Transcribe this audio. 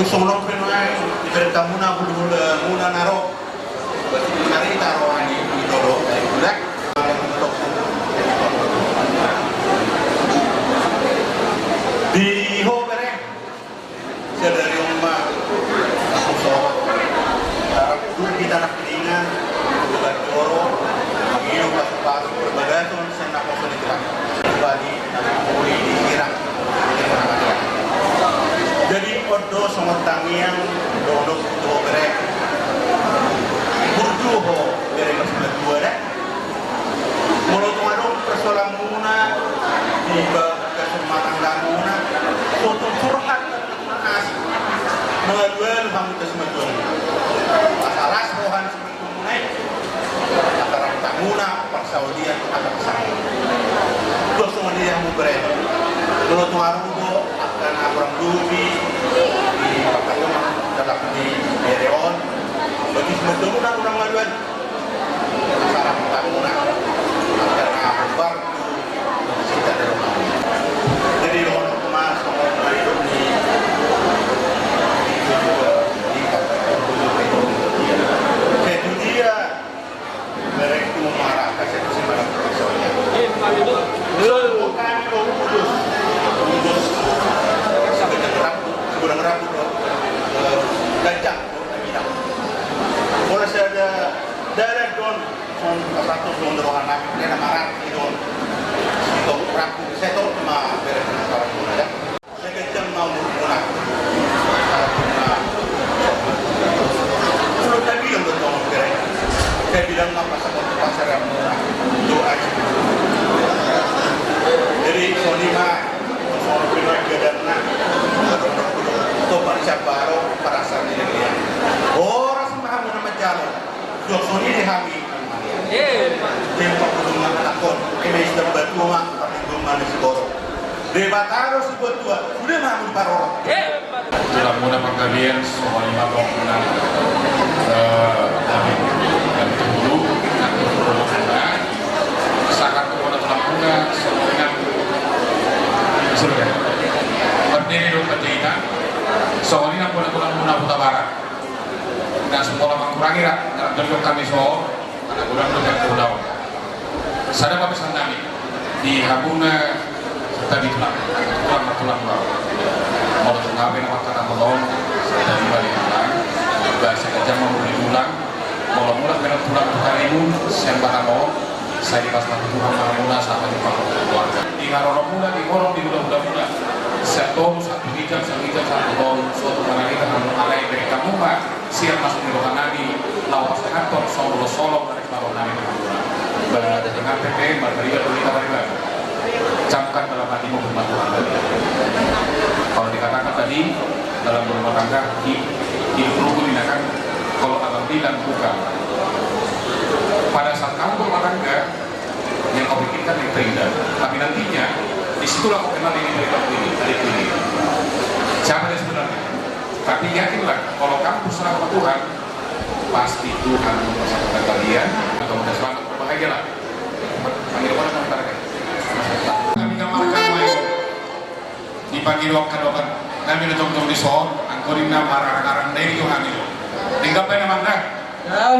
Sono che noi diventa una naro mari taro ani idolo budak di hobere dari rumah aku so dulu kita nak kedingan bukan joro mengilu pas berbagaton sen aku so dikira bali muri dikira jadi odo sama tangian dodok do bere burdu ho bere masih dua dah mulut ngadong persoalan muna di kesempatan damuna foto curhat mas mengaduan kamu kesempatan masalah rohan sebenarnya antara tamuna persaudian atau kesana terus sama dia mau bere mulut ngadong karena orang dubi di Pakaian dalam di Ereon bagi semua orang ngaduan masalah bangunan karena bar kita dari rumah jadi orang emas orang hidup di itu dia mereka marah kasih kesimpulan profesornya bukan kudus kurang ragu gajah boleh saya ada darah don satu don rohana ini nama ragu don itu ragu saya tahu cuma beres sekarang pun ada saya gajah mau menggunakan sudah saya bilang ke tolong beres saya bilang apa sama pasar yang murah doa jadi sonima soal pindah dan topan sabaro perasaan ini dia. Orang semua nama jalan. Josoni dihami. Tempat kunjungan akon. Ini sudah berdua perlindungan di Sigoro. Debataro sebut dua. Sudah mahu paror. Dalam mudah pengkajian soal 5 bangunan dan dulu nanti perlukan sangat kepada pelakunya semuanya sudah berdiri di Petina soalnya pulang Muna Puta Barat dan sekolah mengkurangi dalam bentuk kami soal karena kurang dekat pulau saya dapat pesan kami di Habuna serta di tulang baru mau tengah nama kata melon dari balik tulang juga sengaja mau diulang mau mulai dengan tulang harimu sembah mau saya di pas waktu Tuhan Muna sama di keluarga di Harorong Muna di Horong di bulan Muna satu hijab satu tahun suatu mana kita harus alai dari kamu pak siap masuk di rohan nabi lawas kantor solong dari rohan nabi berada dengan PP berkali kita beribadah camkan dalam hatimu hormat Tuhan kalau dikatakan tadi dalam rumah tangga di rukun ini akan kalau abang bilang bukan pada saat kamu berumah tangga yang kau pikirkan yang terindah tapi nantinya disitulah kau kenal ini ini siapa dia sebenarnya tapi yakinlah kalau kamu berserah kepada Tuhan pasti Tuhan mempersatukan kalian atau mudah selamat berbahagialah panggil pada masyarakat kami ngamalkan main dipanggil waktu kami nonton di soal angkorin nama arang-arang dari Tuhan itu tinggal pada mana? Ya,